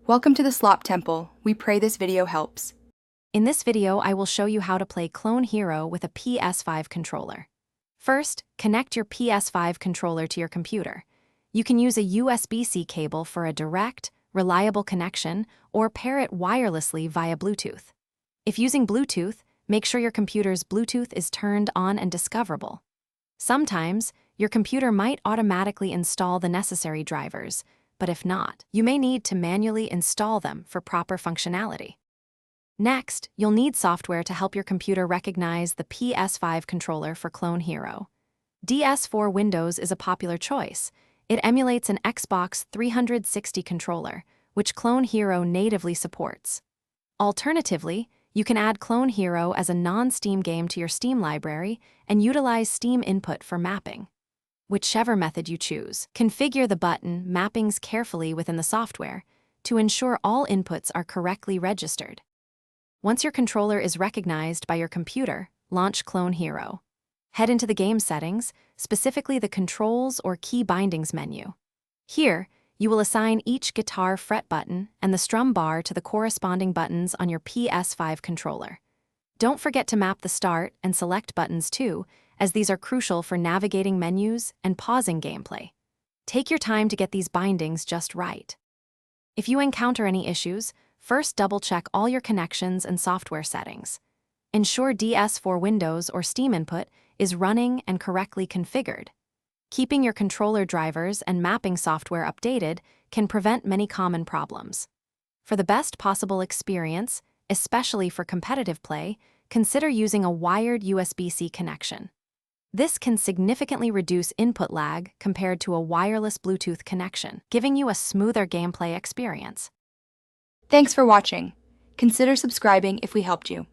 Welcome to the Slop Temple. We pray this video helps. In this video, I will show you how to play Clone Hero with a PS5 controller. First, connect your PS5 controller to your computer. You can use a USB-C cable for a direct, reliable connection, or pair it wirelessly via Bluetooth. If using Bluetooth, make sure your computer's Bluetooth is turned on and discoverable. Sometimes, your computer might automatically install the necessary drivers, but if not, you may need to manually install them for proper functionality. Next, you'll need software to help your computer recognize the PS5 controller for Clone Hero. DS4 Windows is a popular choice. It emulates an Xbox 360 controller, which Clone Hero natively supports. Alternatively, you can add Clone Hero as a non-Steam game to your Steam library and utilize Steam input for mapping. Whichever method you choose, configure the button mappings carefully within the software to ensure all inputs are correctly registered. Once your controller is recognized by your computer, launch Clone Hero. Head into the game settings, specifically the Controls or Key Bindings menu. Here, you will assign each guitar fret button and the strum bar to the corresponding buttons on your PS5 controller. Don't forget to map the Start and Select buttons too, as these are crucial for navigating menus and pausing gameplay. Take your time to get these bindings just right. If you encounter any issues, first double-check all your connections and software settings. Ensure DS4 Windows or Steam input is running and correctly configured. Keeping your controller drivers and mapping software updated can prevent many common problems. For the best possible experience, especially for competitive play, consider using a wired USB-C connection. This can significantly reduce input lag compared to a wireless Bluetooth connection, giving you a smoother gameplay experience. Thanks for watching. Consider subscribing if we helped you.